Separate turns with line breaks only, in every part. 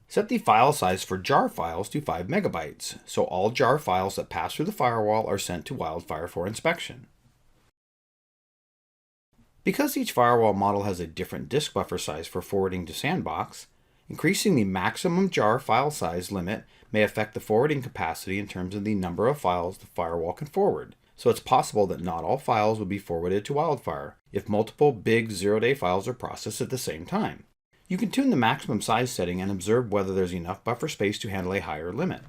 Set the file size for jar files to 5 megabytes, so all jar files that pass through the firewall are sent to WildFire for inspection. Because each firewall model has a different disk buffer size for forwarding to sandbox, increasing the maximum jar file size limit may affect the forwarding capacity in terms of the number of files the firewall can forward, so it's possible that not all files will be forwarded to WildFire if multiple big zero-day files are processed at the same time. You can tune the maximum size setting and observe whether there's enough buffer space to handle a higher limit.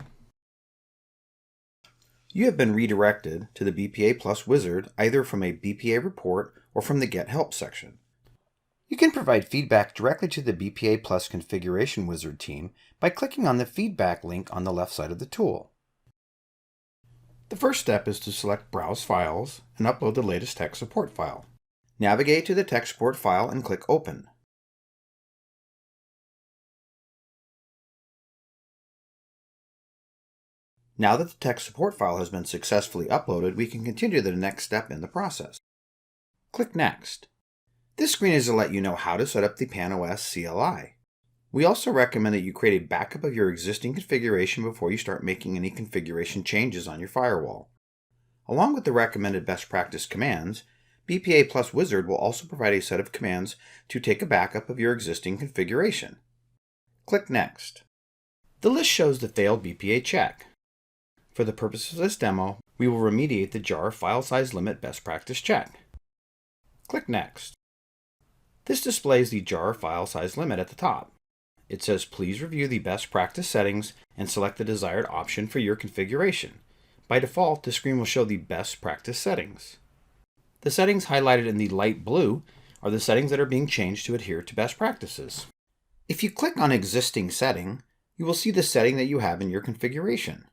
You have been redirected to the BPA Plus wizard either from a BPA report or from the Get Help section. You can provide feedback directly to the BPA Plus configuration wizard team by clicking on the feedback link on the left side of the tool. The first step is to select Browse Files and upload the latest tech support file. Navigate to the tech support file and click Open. Now that the tech support file has been successfully uploaded, we can continue to the next step in the process. Click Next. This screen is to let you know how to set up the PanOS CLI. We also recommend that you create a backup of your existing configuration before you start making any configuration changes on your firewall. Along with the recommended best practice commands, BPA Plus Wizard will also provide a set of commands to take a backup of your existing configuration. Click Next. The list shows the failed BPA check. For the purposes of this demo, we will remediate the jar file size limit best practice check. Click Next. This displays the jar file size limit at the top. It says please review the best practice settings and select the desired option for your configuration. By default, the screen will show the best practice settings. The settings highlighted in the light blue are the settings that are being changed to adhere to best practices. If you click on Existing Setting, you will see the setting that you have in your configuration.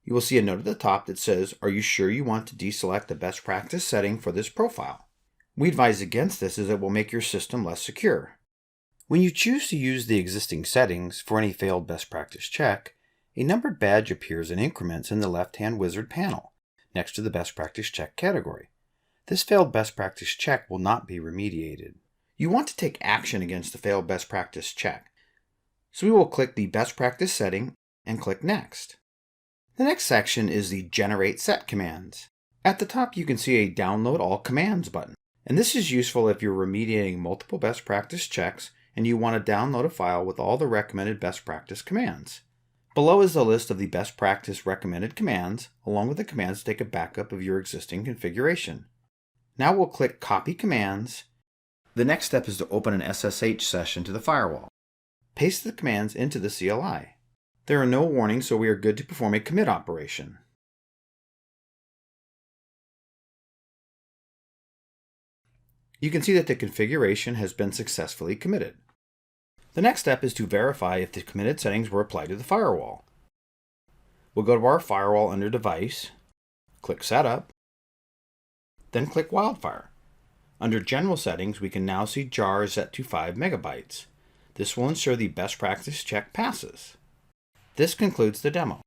You will see a note at the top that says, "Are you sure you want to deselect the best practice setting for this profile?" We advise against this as it will make your system less secure. When you choose to use the existing settings for any failed best practice check, a numbered badge appears in increments in the left-hand wizard panel, next to the best practice check category. This failed best practice check will not be remediated. You want to take action against the failed best practice check, so we will click the best practice setting and click Next. The next section is the Generate Set commands. At the top you can see a Download All Commands button, and this is useful if you're remediating multiple best practice checks and you want to download a file with all the recommended best practice commands. Below is the list of the best practice recommended commands, along with the commands to take a backup of your existing configuration. Now we'll click Copy Commands. The next step is to open an SSH session to the firewall. Paste the commands into the CLI. There are no warnings, so we are good to perform a commit operation. You can see that the configuration has been successfully committed. The next step is to verify if the committed settings were applied to the firewall. We'll go to our firewall under Device, click Setup, then click WildFire. Under General Settings, we can now see jar is set to 5 megabytes. This will ensure the best practice check passes. This concludes the demo.